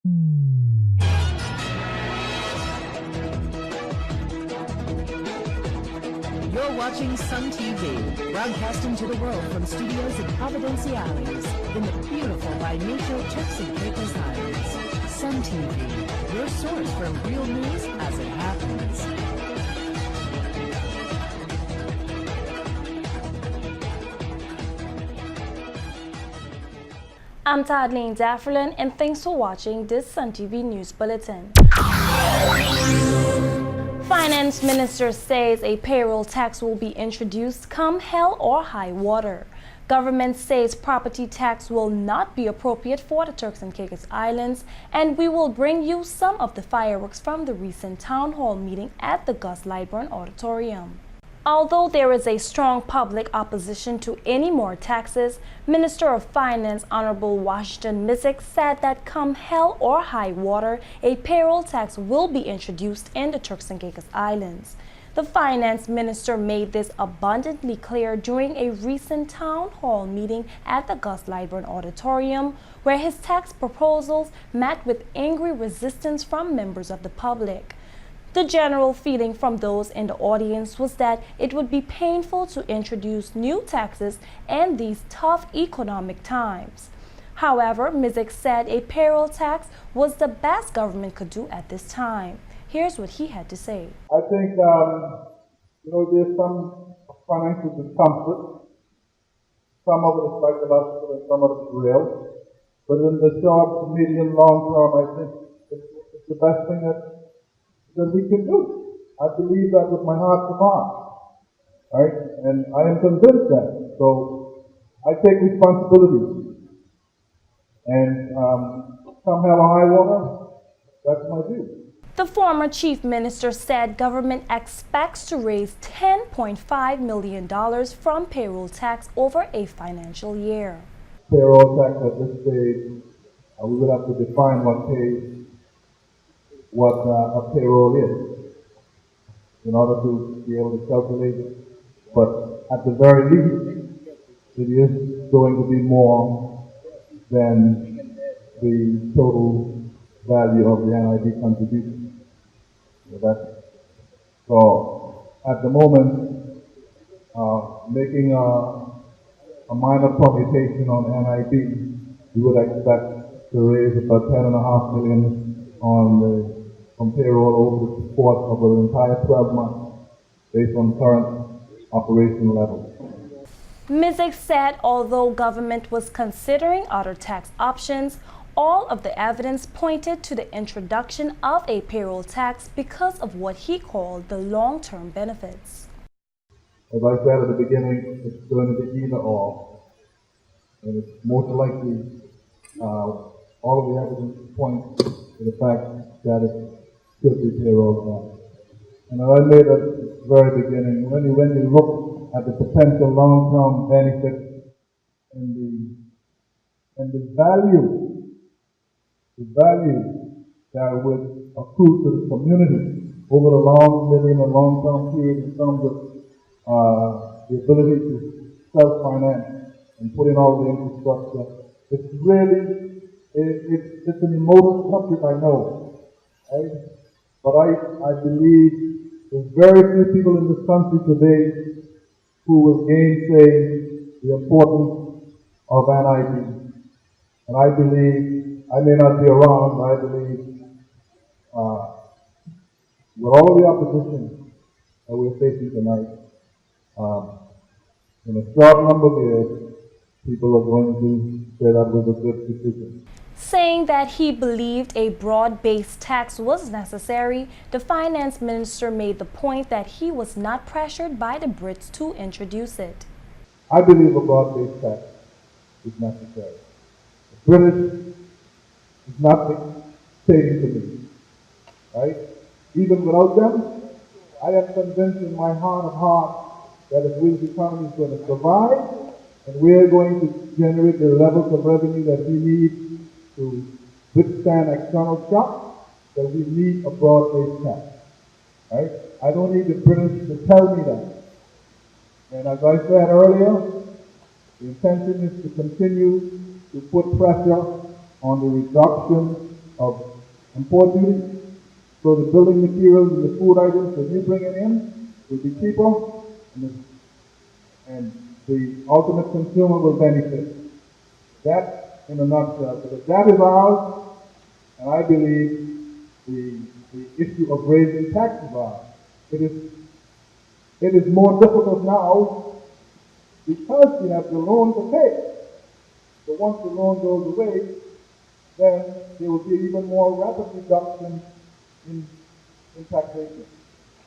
You're watching Sun TV, broadcasting to the world from studios in Providenciales, in the beautiful binational Turks and Caicos Islands. Sun TV, your source for real news as it happens. I'm Tadleen Dafferlin, and thanks for watching this Sun TV News Bulletin. Finance Minister says a payroll tax will be introduced come hell or high water. Government says property tax will not be appropriate for the Turks and Caicos Islands, and we will bring you some of the fireworks from the recent town hall meeting at the Gus Lightburn Auditorium. Although there is a strong public opposition to any more taxes, Minister of Finance Honorable Washington Mizik said that come hell or high water, a payroll tax will be introduced in the Turks and Caicos Islands. The finance minister made this abundantly clear during a recent town hall meeting at the Gus Lightburn Auditorium, where his tax proposals met with angry resistance from members of the public. The general feeling from those in the audience was that it would be painful to introduce new taxes in these tough economic times. However, Mizik said a payroll tax was the best government could do at this time. Here's what he had to say. I think, there's some financial discomfort. Some of it is psychological and some of it is real. But in the short, medium, long term, I think it's the best thing that we can do. I believe that with my heart of heart, right? And I am convinced that. So I take responsibility. And come hell or high water, that's my view. The former chief minister said government expects to raise $10.5 million from payroll tax over a financial year. Payroll tax at this stage, we would have to define what a payroll is in order to be able to calculate it. But at the very least, it is going to be more than the total value of the NID contribution. So at the moment, making a minor permutation on NIB, we would expect to raise about $10.5 million from payroll over the course of the entire 12 months, based on current operational levels. Mizik said although government was considering other tax options, all of the evidence pointed to the introduction of a payroll tax because of what he called the long-term benefits. As I said at the beginning, it's going to be either or, and it's most likely all of the evidence points to the fact that it should be payroll tax. And as I made at the very beginning, when you look at the potential long-term benefits and the value that would accrue to the community over the medium and long-term period in terms of the ability to self-finance and put in all the infrastructure. It's really, it's an emotive subject, I know, right? But I believe there's very few people in this country today who will gainsay the importance of NID. And I believe, I may not be around, but I believe with all the opposition that we're facing tonight, in a short number of years, people are going to say that was a good decision. Saying that he believed a broad-based tax was necessary, the finance minister made the point that he was not pressured by the Brits to introduce it. I believe a broad-based tax is necessary. The British is not dictating to me, right? Even without them, I am convinced in my heart of hearts that if this economy is going to survive and we are going to generate the levels of revenue that we need to withstand external shocks, that we need a broad-based tax, right? I don't need the British to tell me that. And as I said earlier, the intention is to continue to put pressure on the reduction of import duty. So the building materials and the food items that you bring in will be cheaper, and the ultimate consumer will benefit. That, in a nutshell, because that is ours, and I believe the issue of raising taxes is ours. It is more difficult now because we have the loan to pay. So once the loan goes away, then there will be even more rapid reduction in taxation.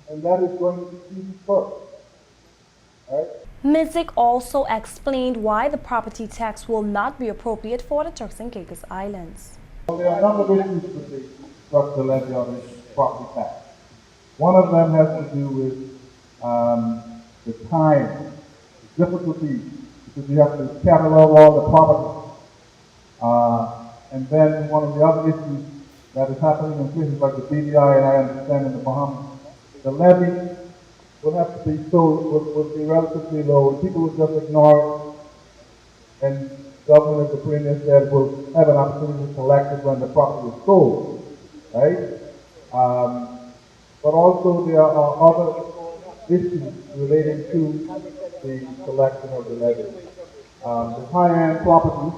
And that is going to be key first. Right? Mizik also explained why the property tax will not be appropriate for the Turks and Caicos Islands. Well, there are a number of issues with the structural levy on this property tax. One of them has to do with the time, the difficulty, because you have to catalog all the properties. And then one of the other issues that is happening in places like the BVI, and I understand in the Bahamas, the levy will have to be will be relatively low, and people will just ignore it. And government, as the Premier said, will have an opportunity to collect it when the property is sold, right? But also there are other issues relating to the collection of the levy. The high-end properties,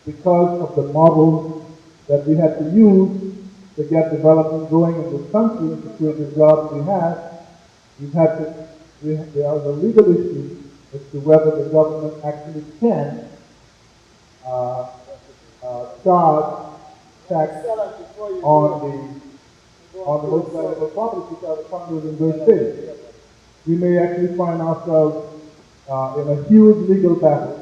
because of the model that we had to use to get development going in this country and to create the jobs we have, there are the legal issues as to whether the government actually can charge tax on the most valuable properties which are the condos in those states. We may actually find ourselves in a huge legal battle.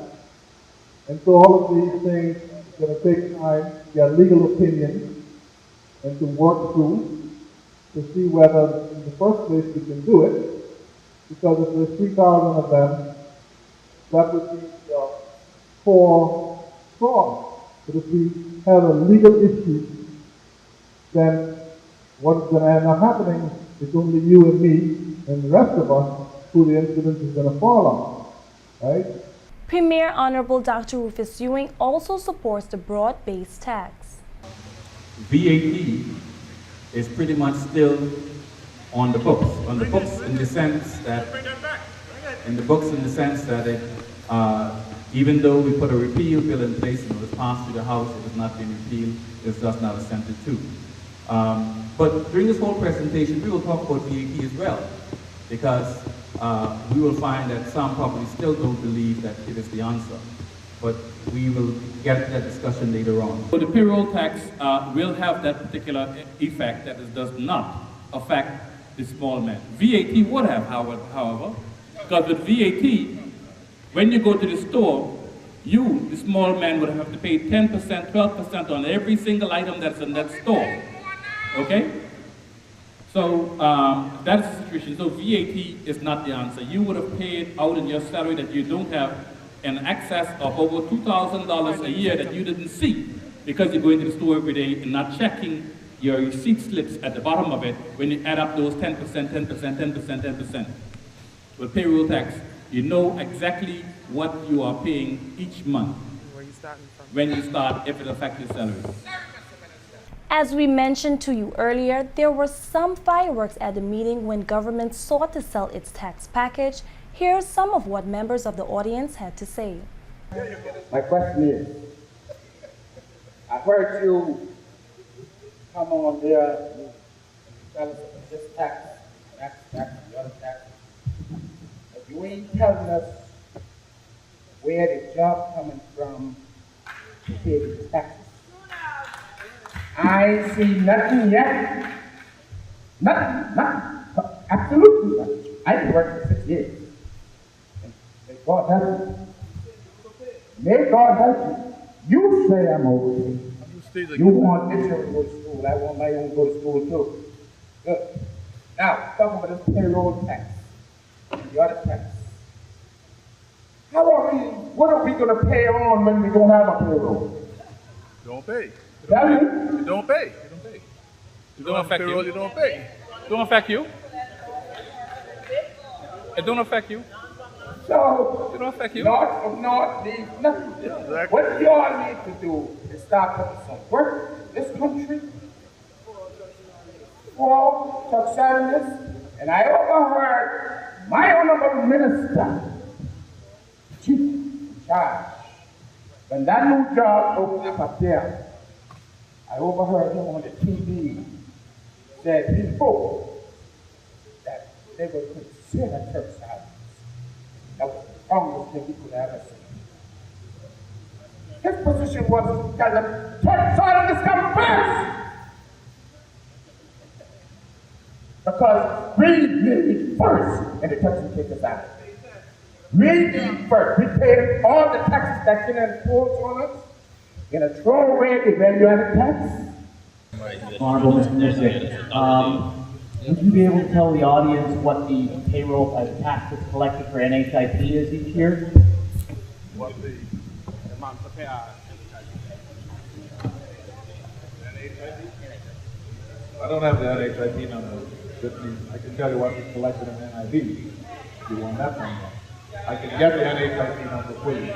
And so all of these things are going to take time to get legal opinions and to work through to see whether in the first place we can do it. Because if there's 3,000 of them, that would be 4 strong. But if we have a legal issue, then what's going to end up happening is only you and me and the rest of us who the incident is going to fall on, right? Premier Honorable Dr. Rufus Ewing also supports the broad-based tax. VAT is pretty much still on the books in the sense that it, even though we put a repeal bill in place and it was passed through the House, it has not been repealed, it's just not assented to. But during this whole presentation, we will talk about VAT as well, because we will find that some probably still don't believe that it is the answer. But we will get to that discussion later on. So the payroll tax will have that particular effect that it does not affect the small man. VAT would have, however, because with VAT, when you go to the store, you, the small man, would have to pay 10%, 12% on every single item that's in that store. Okay? So that's the situation. So VAT is not the answer. You would have paid out in your salary that you don't have an excess of over $2,000 a year that you didn't see because you go into the store every day and not checking your receipt slips at the bottom of it when you add up those 10%, 10%, 10%, 10%. With payroll tax, you know exactly what you are paying each month when you start, if it affects your salary. As we mentioned to you earlier, there were some fireworks at the meeting when government sought to sell its tax package. Here's some of what members of the audience had to say. My question is, I heard you come on there, you tell us this tax, the other tax, but you ain't telling us where the job coming from to pay these taxes. I ain't seen nothing yet. Nothing. Absolutely nothing. I've been working for 6 years. And may God help you. May God help you. You say I'm okay. You want this to go to school. I want my own to go to school too. Good. Now, talk about this payroll tax. The other tax. What are we going to pay on when we don't have a payroll? Don't pay. Tell me. You don't pay. It don't affect you. You don't pay. It don't affect you. It don't affect you. So, It don't affect you. North, nothing. Exactly. What you all need to do is start putting some work this country for Turks Islanders, and I overheard my honorable minister, chief in charge, when that new job opened up there, I overheard him on the TV that he hoped that they would consider Turks Islanders. That was the strongest thing he could ever say. His position was that the Turks Islanders come first. Because we need first in the Turks and Caicos Islands. We need first. We paid all the taxes that can impose on us in a throwaway evaluated tax. Honorable Mr. Nissick, would you be able to tell the audience what the payroll tax that's collected for NHIP is each year? What the amount to pay our I don't have the NHIP number with me. I can tell you what we collected in NIV. If you want that number, I can get the NHIP number for you.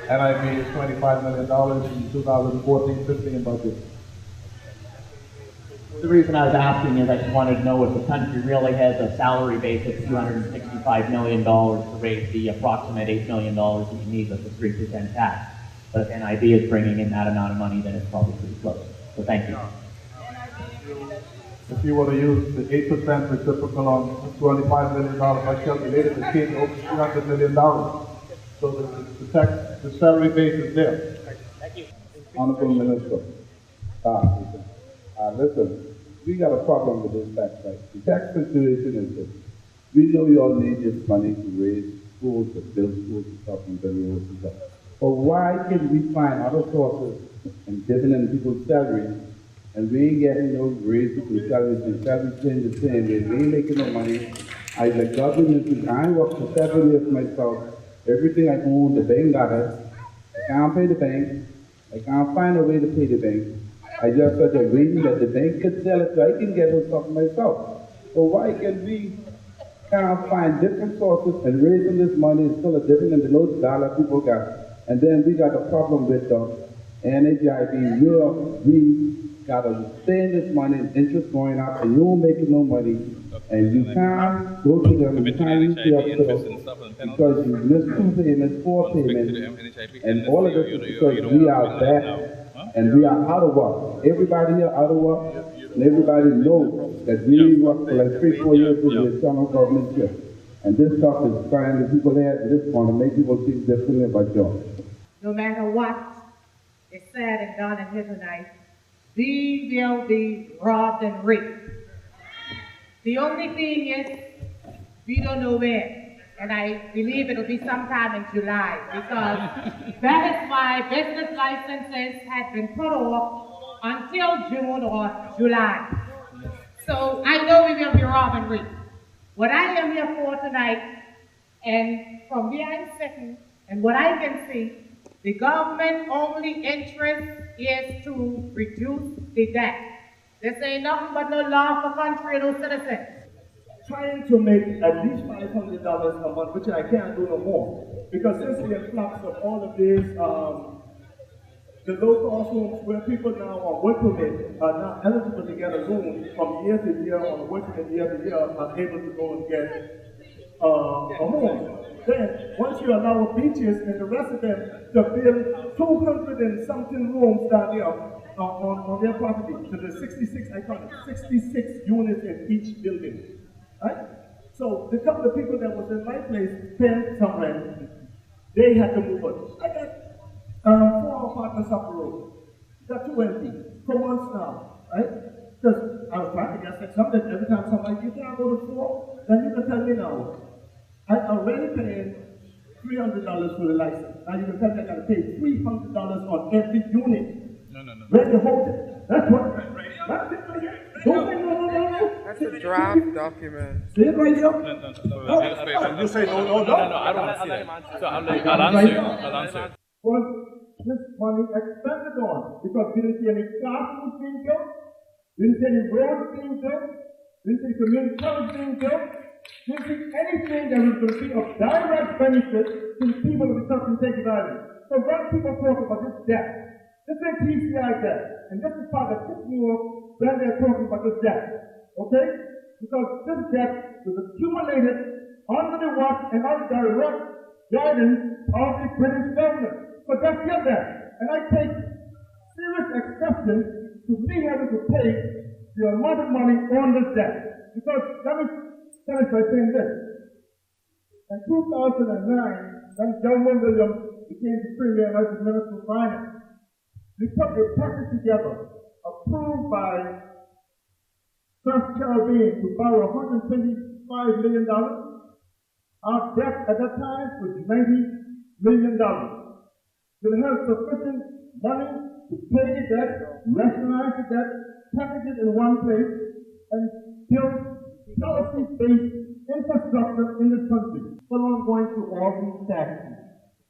NIV is $25 million in 2014-15 budget. The reason I was asking is I just wanted to know if the country really has a salary base of $265 million to raise the approximate $8 million that you need with the 3% tax. But if NIV is bringing in that amount of money, then it's probably pretty close. So thank you. If you want to use the 8% reciprocal on $25 million, I calculated the came over $300 million. So the salary base is there. Thank you. Honorable Minister, listen, we got a problem with this tax, right? The tax situation is this. We know you all need this money to raise schools, to build schools and stuff, and build roads and stuff. But why can we find other sources and dividend people's salaries, and we ain't getting no raise people's salaries, and salaries staying the same way, we ain't making no money. I the government, I worked for 7 years myself. Everything I own, the bank got it. I can't pay the bank. I can't find a way to pay the bank. I just started waiting that the bank could sell it so I can get those stuff myself. So why can we can't find different sources and raising this money is still a dividend below the dollar people got? And then we got a problem with the NHIP where we got to spend this money and interest going up and you're making no money. And you can't go to them and can't use the because you missed 2 payments, 4 payments, and all of this is because we are back and we are out of work. Everybody here out of work, and everybody knows that we work for like 3-4 years with the external government here. And this stuff is trying to people there at this point to make people think differently about jobs. No matter what is said and done in here tonight, we will be robbed and raped. The only thing is, we don't know when, and I believe it'll be sometime in July, because that is why business licenses have been put off until June or July. So I know we will be robbed and raped. What I am here for tonight, and from where I'm sitting, and what I can see, the government only interest is to reduce the debt. This ain't nothing but no law for country and no citizens. Trying to make at least $500 a month, which I can't do no more. Because since the influx of all of this, the low-cost homes where people now on work permit are now eligible to get a loan from year to year or working year to year are able to go and get a home. Then, once you allow beaches and the rest of them to build 200 and something rooms down there on their property, so there's 66 units in each building. Right? So the couple of people that was in my place paying some rent, they had to move on. I got 4 apartments up the road. Got 2 empty for months now, right? Because I was trying to get something every time somebody, you can't go to 4, then you can tell me now. I already paid $300 for the license. Now you can tell me I gotta pay $300 on every unit. No. Where you hold it? That's what. That's it right here. No. That's a draft document. See it right here? No. You say no. No, I don't want to see that. So I'll answer. Was this money expended on? Because we didn't see any classrooms being built, we didn't see any roads being built, we didn't see community college being built, we didn't see anything that was going to be of direct benefit to the people of the Turks and Caicos Islands. So when people talk about this debt, This ain't TCI debt. And this is part that tips me off when they're talking about this debt. Okay? Because this debt was accumulated under the watch and under the direct guidance of the British government. But that's your debt. And I take serious exception to me having to pay the amount of money on this debt. Because let me finish by saying this. In 2009, when John Williams became the Premier and I was Minister of Finance, we put a package together approved by Trust Caribbean to borrow $125 million. Our debt at that time was $90 million. We have sufficient money to pay the debt, rationalize the debt, package it in one place, and build policy-based infrastructure in this country. Well, I'm going through all these taxes.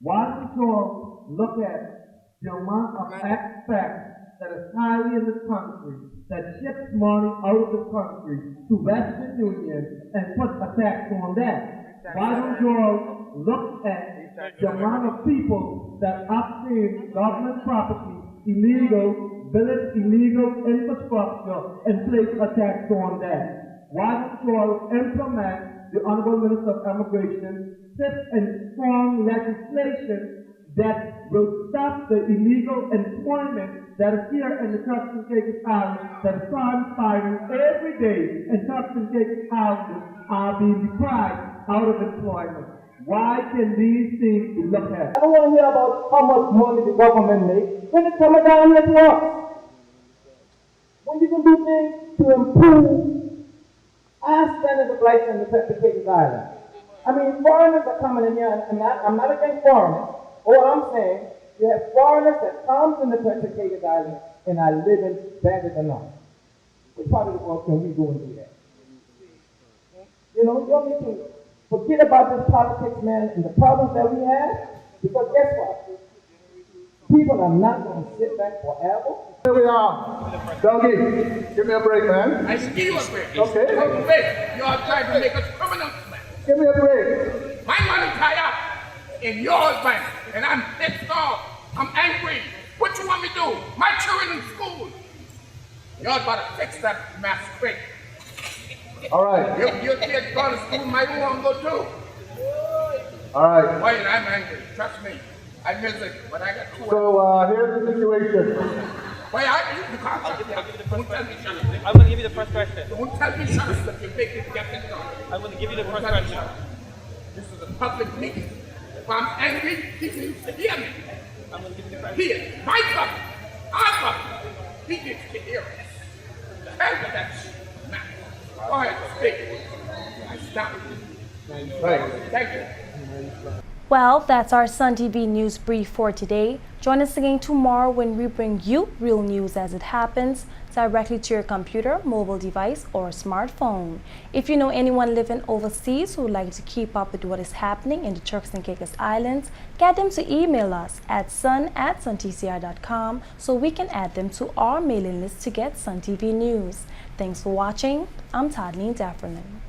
Why don't you all look at the amount of tax that is highly in this country that ships money out of this country to Western Union and put a tax on that? Why don't you all look at the amount of people that obtain government property, build illegal infrastructure, and place a tax on that? Why don't you all implement the Honorable Minister of Immigration swift and strong legislation that will stop the illegal employment that is here in the Turks and Caicos Islands, that is transpiring every day, and Turks and Caicos Islanders are being deprived out of employment. Why can these things be looked at? I don't want to hear about how much money the government makes. When it's coming down here to us, when you can do things to improve our standard of life in the Turks and Caicos Islands. I mean, foreigners are coming in here, and I'm not against foreigners. All I'm saying, you have foreigners that come in the Turks and Caicos Islands and are living better than us. Which part of the world can we go and do that? You know, you don't need to forget about this politics, man, and the problems that we have, because guess what? People are not going to sit back forever. Here we are. Dougie, give me a break, man. I give you a break. Okay. Wait, you are trying to make us criminals, man. Give me a break. My money tied up in yours, man, and I'm pissed off. I'm angry. What you want me to do? My children in school. Y'all about to fix that mass quick. All right. Your kids go to school, my own go too. All right. Wait, I'm angry. Trust me. I miss it, but I got two. So here's the situation. Wait, you can't tell me shut up. I'm going to give you the first question. Don't tell me shut up. You make it get it done. I'm going to give you the first question. This is a public meeting. If I'm angry, people need to hear me. I'm going to give you the first Here, my government, our government, he needs to hear us. The hell with that shit, man. Go ahead, speak. I stop. Right. Thank you. Well, that's our Sun TV News Brief for today. Join us again tomorrow when we bring you real news as it happens directly to your computer, mobile device, or smartphone. If you know anyone living overseas who would like to keep up with what is happening in the Turks and Caicos Islands, get them to email us at sun@suntcr.com so we can add them to our mailing list to get Sun TV News. Thanks for watching. I'm Tadleen Deffernan.